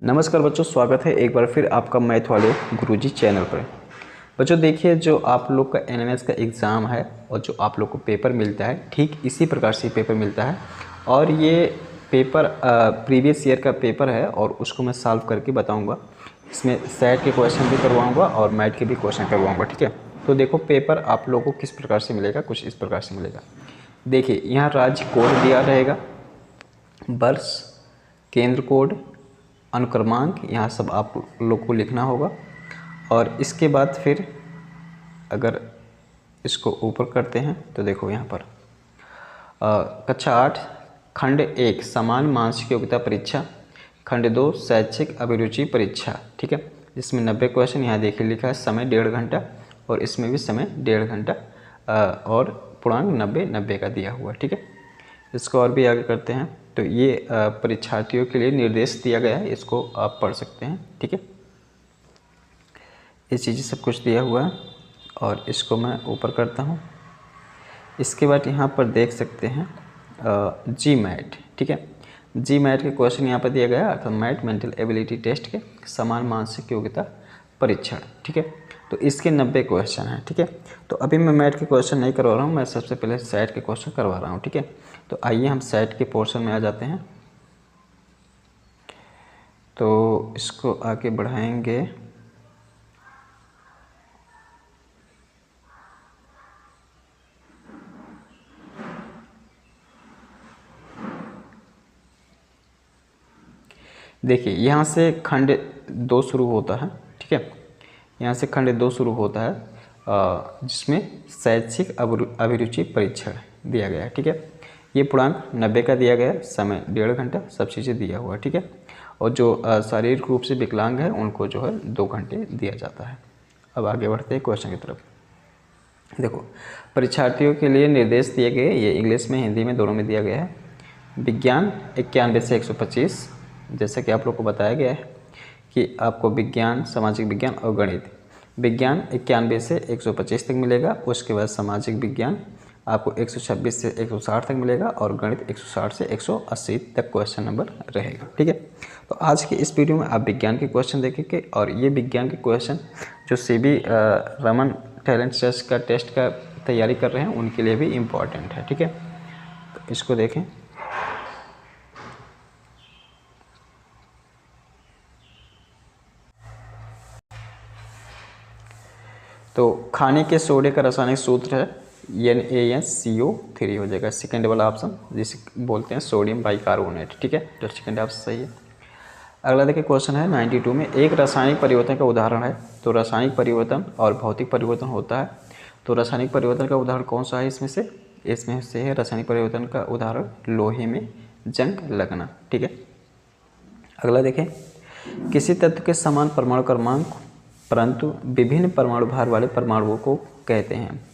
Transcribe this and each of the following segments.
नमस्कार बच्चों, स्वागत है एक बार फिर आपका मैथ वाले गुरुजी चैनल पर। बच्चों देखिए, जो आप लोग का एनएमएस का एग्ज़ाम है और जो आप लोग को पेपर मिलता है, ठीक इसी प्रकार से पेपर मिलता है। और ये पेपर प्रीवियस ईयर का पेपर है और उसको मैं सॉल्व करके बताऊंगा। इसमें सेट के क्वेश्चन भी करवाऊंगा और मैथ के भी क्वेश्चन करवाऊंगा, ठीक है। तो देखो, पेपर आप लोगों को किस प्रकार से मिलेगा, कुछ इस प्रकार से मिलेगा। देखिए, यहाँ राज्य कोड दिया रहेगा, वर्ष, केंद्र कोड, अनुक्रमांक, यहाँ सब आप लोग को लिखना होगा। और इसके बाद फिर अगर इसको ऊपर करते हैं तो देखो यहाँ पर कक्षा 8 खंड 1 समान मानसिक योग्यता परीक्षा, खंड 2 शैक्षिक अभिरुचि परीक्षा, ठीक है। जिसमें 90 क्वेश्चन यहाँ देखिए लिखा है, समय 1.5 घंटा और इसमें भी समय 1.5 घंटा और पूर्णांक 90 का दिया हुआ, ठीक है। इसको और भी आगे करते हैं तो ये परीक्षार्थियों के लिए निर्देश दिया गया है, इसको आप पढ़ सकते हैं, ठीक है। ये चीज़ें सब कुछ दिया हुआ है और इसको मैं ऊपर करता हूँ। इसके बाद यहाँ पर देख सकते हैं जी मैट, ठीक है। जी मैट के क्वेश्चन यहाँ पर दिया गया है, अर्थात मैट मेंटल एबिलिटी टेस्ट के समान मानसिक योग्यता परीक्षण, ठीक है। तो इसके 90 क्वेश्चन हैं, ठीक है। तो अभी मैं मैट के क्वेश्चन नहीं करवा रहा हूँ, मैं सबसे पहले सेट के क्वेश्चन करवा रहा हूँ, ठीक है। तो आइए हम सेट के पोर्शन में आ जाते हैं। तो इसको आगे बढ़ाएंगे। देखिए, यहाँ से खंड 2 शुरू होता है, ठीक है। यहाँ से खंड 2 शुरू होता है जिसमें शैक्षिक अभिरुचि परीक्षण दिया गया है, ठीक है। ये पूर्णांक 90 का दिया गया है, समय 1.5 घंटा, सब चीज़ें दिया हुआ है, ठीक है। और जो शारीरिक रूप से विकलांग है उनको जो है 2 घंटे दिया जाता है। अब आगे बढ़ते हैं क्वेश्चन की तरफ। देखो, परीक्षार्थियों के लिए निर्देश दिए गए, ये इंग्लिश में हिंदी में दोनों में दिया गया है। विज्ञान 91 से 125, जैसा कि आप लोग को बताया गया है कि आपको विज्ञान, सामाजिक विज्ञान और गणित, विज्ञान 91 से 125 तक मिलेगा। उसके बाद सामाजिक विज्ञान आपको 126 से 160 तक मिलेगा और गणित 160 से 180 तक क्वेश्चन नंबर रहेगा, ठीक है। तो आज के इस वीडियो में आप विज्ञान के क्वेश्चन देखेंगे और ये विज्ञान के क्वेश्चन जो सीबी रमन टैलेंट सर्च का टेस्ट का तैयारी कर रहे हैं उनके लिए भी इम्पॉर्टेंट है, ठीक है। तो इसको देखें। तो खाने के सोडे का रासायनिक सूत्र है NaCO3 हो जाएगा, सेकेंड वाला ऑप्शन, जिसे बोलते हैं सोडियम बाइकार्बोनेट, ठीक है। जो सेकेंड ऑप्शन सही है। अगला देखिए, क्वेश्चन है 92 में, एक रासायनिक परिवर्तन का उदाहरण है। तो रासायनिक परिवर्तन और भौतिक परिवर्तन होता है। तो रासायनिक परिवर्तन का उदाहरण कौन सा है इसमें से? इसमें से है रासायनिक परिवर्तन का उदाहरण लोहे में जंग लगना, ठीक है। अगला देखें, किसी तत्व के समान परमाणु क्रमांक परंतु विभिन्न परमाणु भार वाले परमाणुओं को कहते हैं।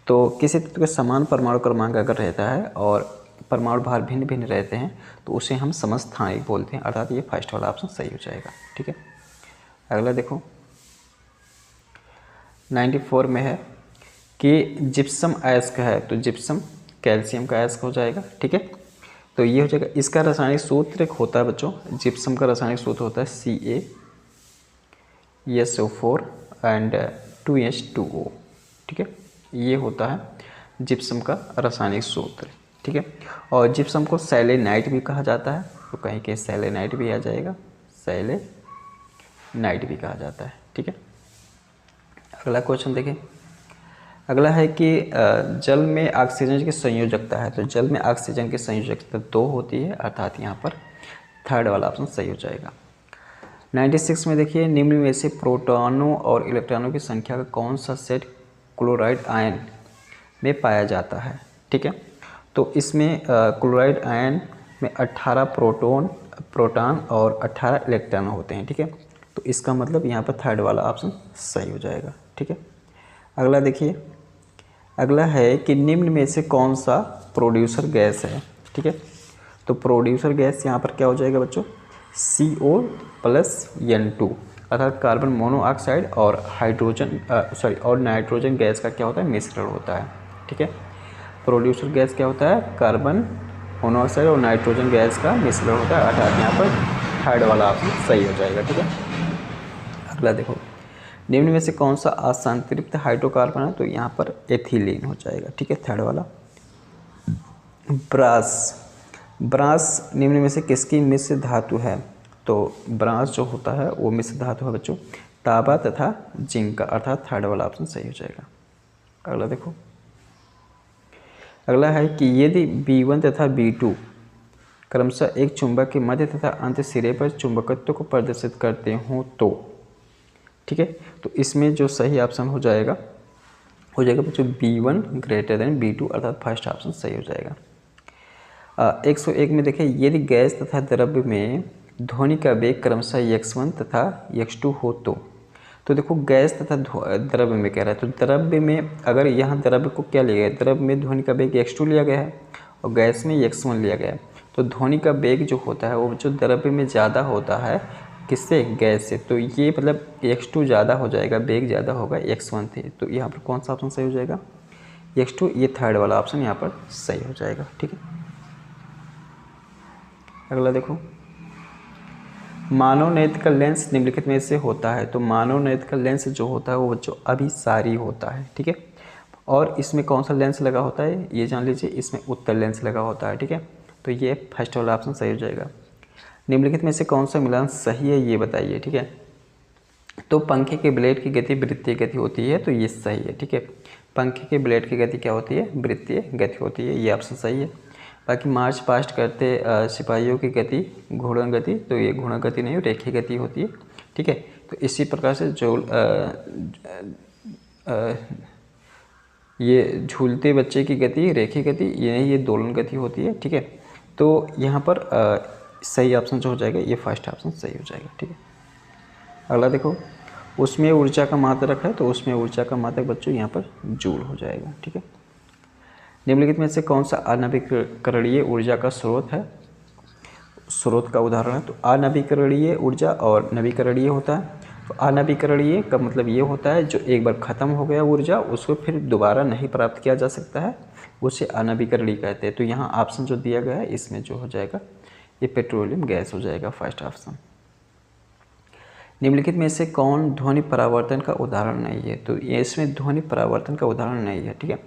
तो किसी तत्व के समान परमाणु क्रमांक अगर रहता है और परमाणु भार भिन्न भिन्न रहते हैं तो उसे हम समस्थानिक बोलते हैं, अर्थात ये फर्स्ट वाला ऑप्शन सही हो जाएगा, ठीक है। अगला देखो, 94 में है कि जिप्सम अयस्क है। तो जिप्सम कैल्शियम का अयस्क हो जाएगा, ठीक है। तो ये हो जाएगा। इसका रासायनिक सूत्र एक होता है बच्चों, जिप्सम का रासायनिक सूत्र होता है CaSO4 एंड 2H2O, ठीक है। ये होता है जिप्सम का रासायनिक सूत्र, ठीक है। और जिप्सम को सेलेनाइट भी कहा जाता है, तो कहीं के सेलेनाइट भी आ जाएगा, सेलेनाइट भी कहा जाता है, ठीक है। अगला क्वेश्चन देखें। अगला है कि जल में ऑक्सीजन की संयोजकता है। तो जल में ऑक्सीजन की संयोजकता 2 होती है, अर्थात यहाँ पर थर्ड वाला ऑप्शन सही हो जाएगा। 96 में देखिए, निम्न में से प्रोटॉनों और इलेक्ट्रॉनों की संख्या का कौन सा सेट क्लोराइड आयन में पाया जाता है, ठीक है। तो इसमें क्लोराइड आयन में 18 प्रोटॉन और 18 इलेक्ट्रॉन होते हैं, ठीक है। तो इसका मतलब यहाँ पर थर्ड वाला ऑप्शन सही हो जाएगा, ठीक है। अगला देखिए, अगला है कि निम्न में से कौन सा प्रोड्यूसर गैस है, ठीक है। तो प्रोड्यूसर गैस यहाँ पर क्या हो जाएगा बच्चों? CO+N2, अर्थात कार्बन मोनोऑक्साइड और और नाइट्रोजन गैस का क्या होता है? मिश्रण होता है, ठीक है। प्रोड्यूसर गैस क्या होता है? कार्बन मोनोऑक्साइड और नाइट्रोजन गैस का मिश्रण होता है, अर्थात यहाँ पर थर्ड वाला ऑप्शन सही हो जाएगा। ठीक है, अगला देखो, निम्न में से कौन सा असंतृप्त हाइड्रोकार्बन है? तो यहाँ पर एथिलीन हो जाएगा। ठीक है, थर्ड वाला। ब्रास निम्न में से किसकी मिश्र धातु है? तो ब्रास जो होता है वो मिश्र धातु है बच्चों तांबा तथा जिंक का, अर्थात थर्ड वाला ऑप्शन सही हो जाएगा। अगला देखो, अगला है कि यदि B1 तथा B2 क्रमशः एक चुंबक के मध्य तथा अंत सिरे पर चुंबकत्व को प्रदर्शित करते हों तो, ठीक है, तो इसमें जो सही ऑप्शन हो जाएगा बच्चों B1 ग्रेटर देन B2, अर्थात फर्स्ट ऑप्शन सही हो जाएगा। 101 में देखें, यदि गैस तथा द्रव्य में ध्वनि का वेग क्रमशः x1 तथा x2 हो तो देखो गैस तथा द्रव्य में कह रहा है, तो द्रव्य में अगर यहाँ द्रव्य को क्या लिया गया, द्रव्य में ध्वनि का वेग x2 लिया गया है और गैस में x1 लिया गया है, तो ध्वनि का वेग जो होता है वो जो द्रव्य में ज़्यादा होता है किससे, गैस से, तो ये मतलब x2 ज़्यादा हो जाएगा, वेग ज़्यादा होगा x1 से, तो यहाँ पर कौन सा ऑप्शन सही हो जाएगा, x2, ये थर्ड वाला ऑप्शन यहाँ पर सही हो जाएगा। ठीक है, अगला देखो, मानव नेत्र का लेंस निम्नलिखित में से होता है? तो मानव नेत्र का लेंस जो होता है वो बच्चों अभिसारी होता है। ठीक है, और इसमें कौन सा लेंस लगा होता है ये जान लीजिए, इसमें उत्तल लेंस लगा होता है। ठीक है, तो ये फर्स्ट वाला ऑप्शन सही हो जाएगा। निम्नलिखित में से कौन सा मिलान सही है ये बताइए। ठीक है, तो पंखे के ब्लेड की गति वृत्तीय गति होती है, तो ये सही है। ठीक है, पंखे के ब्लेड की गति क्या होती है, वृत्तीय गति होती है, ये ऑप्शन सही है। बाकी मार्च पास्ट करते सिपाहियों की गति घूर्णन गति, तो ये घूर्णन गति नहीं, रेखीय गति होती है। ठीक है, तो इसी प्रकार से जो ये झूलते बच्चे की गति रेखीय गति, ये दोलन गति होती है। ठीक है, तो यहाँ पर सही ऑप्शन जो हो जाएगा ये फर्स्ट ऑप्शन सही हो जाएगा। ठीक है, अगला देखो, उसमें ऊर्जा का मात्रक है, तो उसमें ऊर्जा का मात्रक बच्चों यहाँ पर जूल हो जाएगा। ठीक है, निम्नलिखित में से कौन सा अनवीकरणीय ऊर्जा का स्रोत है, स्रोत का उदाहरण है? तो अनवीकरणीय ऊर्जा और नवीकरणीय होता है। तो अनवीकरणीय का मतलब ये होता है जो एक बार ख़त्म हो गया ऊर्जा उसको फिर दोबारा नहीं प्राप्त किया जा सकता है, उसे अनवीकरणीय कहते हैं। तो यहाँ ऑप्शन जो दिया गया है इसमें जो हो जाएगा ये पेट्रोलियम गैस हो जाएगा, फर्स्ट ऑप्शन। निम्नलिखित में से कौन ध्वनि परावर्तन का उदाहरण नहीं है? तो ये इसमें ध्वनि परावर्तन का उदाहरण नहीं है। ठीक है,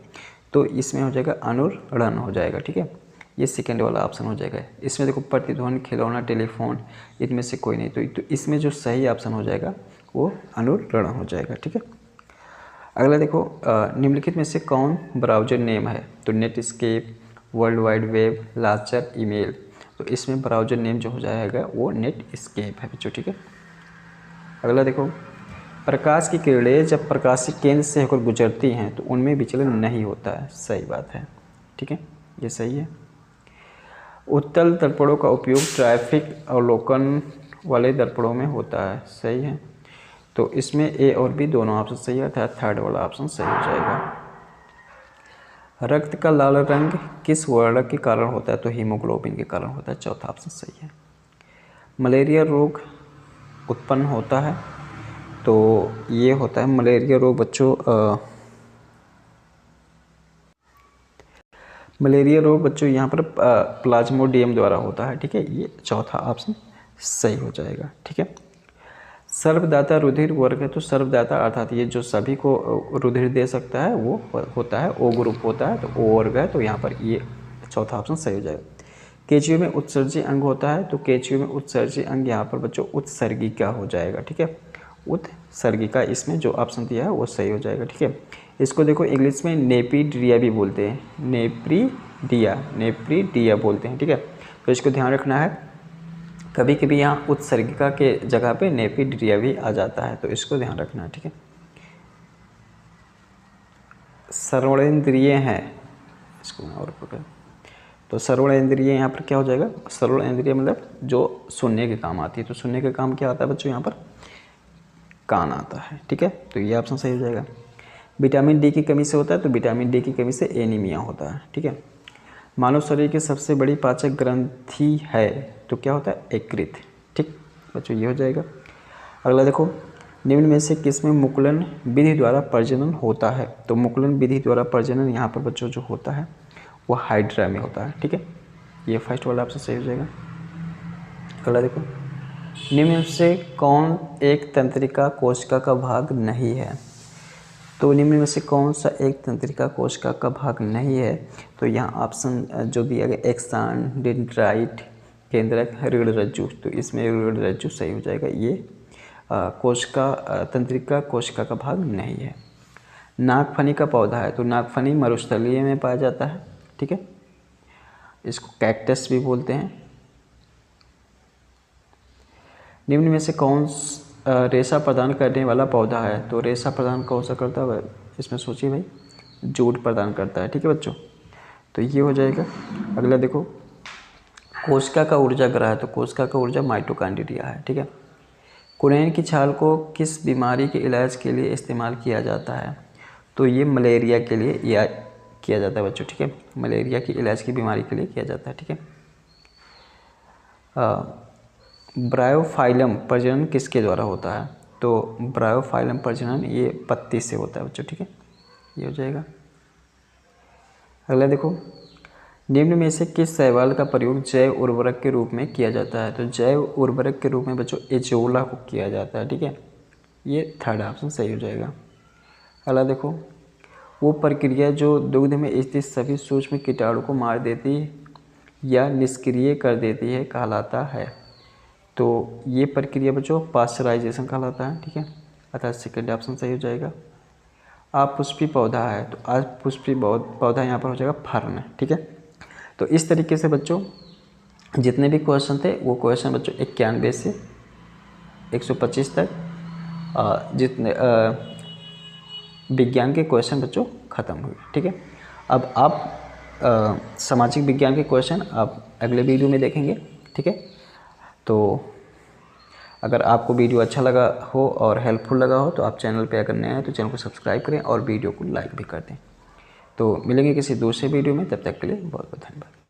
तो इसमें हो जाएगा अनुरणन हो जाएगा। ठीक है, ये सेकेंड वाला ऑप्शन हो जाएगा। इसमें देखो प्रतिध्वनि, खिलौना, टेलीफोन, इनमें से कोई नहीं, तो इसमें जो सही ऑप्शन हो जाएगा वो अनुरणन हो जाएगा। ठीक है, अगला देखो, निम्नलिखित में से कौन ब्राउजर नेम है? तो Netscape, world wide web, Larcher, email, तो इसमें ब्राउजर नेम जो हो जाएगा वो नेटस्केप है बच्चों। ठीक है, अगला देखो, प्रकाश की किरणें जब प्रकाशीय केंद्र से होकर गुजरती हैं तो उनमें विचलन नहीं होता है, सही बात है। ठीक है, ये सही है। उत्तल दर्पणों का उपयोग ट्रैफिक अवलोकन वाले दर्पणों में होता है, सही है। तो इसमें ए और बी दोनों ऑप्शन सही है, अर्थात थर्ड वाला ऑप्शन सही हो जाएगा। रक्त का लाल रंग किस वर्णक के कारण होता है? तो हीमोग्लोबिन के कारण होता है, चौथा ऑप्शन सही है। मलेरिया रोग उत्पन्न होता है, तो ये होता है मलेरिया रोग बच्चों मलेरिया रोग बच्चों यहाँ पर प्लाज्मोडियम द्वारा होता है। ठीक है, ये चौथा ऑप्शन सही हो जाएगा। ठीक है, सर्वदाता रुधिर वर्ग है, तो सर्वदाता अर्थात ये जो सभी को रुधिर दे सकता है वो होता है, ओ ग्रुप होता है, तो ओ वर्ग है, तो यहाँ पर ये चौथा ऑप्शन सही हो जाएगा। केचुए में उत्सर्जी अंग होता है, तो केचुए में उत्सर्जी अंग यहाँ पर बच्चों उत्सर्गिका हो जाएगा। ठीक है, उत्सर्गिका इसमें जो ऑप्शन दिया है वो सही हो जाएगा। ठीक है, इसको देखो इंग्लिश में नेपिडिया भी बोलते हैं, नेप्रीडिया बोलते हैं। ठीक है, तो इसको ध्यान रखना है, कभी कभी यहाँ उत्सर्गिका के जगह पे नेपिडिया भी आ जाता है, तो इसको ध्यान रखना है। ठीक है, सर्वणेंद्रिय हैं, इसको और पकड़, तो सर्वणेंद्रिय यहाँ पर क्या हो जाएगा, सर्वणेंद्रिय मतलब जो सुनने के काम आती है, तो सुनने का काम क्या आता है बच्चों, यहाँ पर कान आता है। ठीक है, तो ये ऑप्शन सही हो जाएगा। विटामिन डी की कमी से होता है, तो विटामिन डी की कमी से एनीमिया होता है। ठीक है, मानव शरीर की सबसे बड़ी पाचक ग्रंथि है, तो क्या होता है, यकृत। ठीक बच्चों, ये हो जाएगा। अगला देखो, निम्न में से किसमें मुकुलन विधि द्वारा प्रजनन होता है? तो मुकुलन विधि द्वारा प्रजनन यहाँ पर बच्चों जो होता है वो हाइड्रा में होता है। ठीक है, ये फर्स्ट वाला ऑप्शन सही हो जाएगा। अगला देखो, निम्न में से कौन एक तंत्रिका कोशिका का भाग नहीं है? तो निम्न में से कौन सा एक तंत्रिका कोशिका का भाग नहीं है? तो यहाँ ऑप्शन जो दिया गया एक्सान, डेंड्राइट, केंद्रक, रीढ़ रज्जु। तो इसमें रीढ़ रज्जु सही हो जाएगा। ये कोशिका तंत्रिका कोशिका का भाग नहीं है। नागफनी का पौधा है, तो नागफनी मरुस्थलीय में पाया जाता है, ठीक है। इसको कैक्टस भी बोलते हैं। निम्न में से कौन रेशा प्रदान करने वाला पौधा है? तो रेशा प्रदान कौन सा करता है इसमें सोचिए भाई, जूट प्रदान करता है, ठीक है बच्चों। तो ये हो जाएगा। अगला देखो, कोशिका का ऊर्जा ग्रह है, तो कोशिका का ऊर्जा माइटोकॉन्ड्रिया है, ठीक है। कुनैन की छाल को किस बीमारी के इलाज के लिए इस्तेमाल किया जाता है? तो ये मलेरिया के लिए या किया जाता है बच्चों, ठीक है। मलेरिया के इलाज की बीमारी के लिए किया जाता है, ठीक है। ब्रायोफाइलम प्रजनन किसके द्वारा होता है? तो ब्रायोफाइलम प्रजनन ये पत्ती से होता है बच्चों, ठीक है। ये हो जाएगा। अगला देखो, निम्न में से किस शैवाल का प्रयोग जैव उर्वरक के रूप में किया जाता है? तो जैव उर्वरक के रूप में बच्चों एजोला को किया जाता है, ठीक है। ये थर्ड ऑप्शन सही हो जाएगा। अगला देखो, वो प्रक्रिया जो दुग्ध में स्थित सभी सूक्ष्म कीटाणु को मार देती या निष्क्रिय कर देती है कहलाता है? तो ये प्रक्रिया बच्चों पाश्चराइजेशन कहलाता है, ठीक है। अतः सेकंड ऑप्शन सही हो जाएगा। अपुष्पी पौधा है, तो अपुष्पी पौधा यहाँ पर हो जाएगा फर्न, ठीक है। तो इस तरीके से बच्चों जितने भी क्वेश्चन थे वो क्वेश्चन बच्चों 91 से 125 तक जितने विज्ञान के क्वेश्चन बच्चों ख़त्म हुए, ठीक है। अब आप सामाजिक विज्ञान के क्वेश्चन आप अगले वीडियो में देखेंगे, ठीक है। तो अगर आपको वीडियो अच्छा लगा हो और हेल्पफुल लगा हो तो आप चैनल पे अगर नए हैं तो चैनल को सब्सक्राइब करें और वीडियो को लाइक भी कर दें। तो मिलेंगे किसी दूसरे वीडियो में, तब तक के लिए बहुत बहुत धन्यवाद।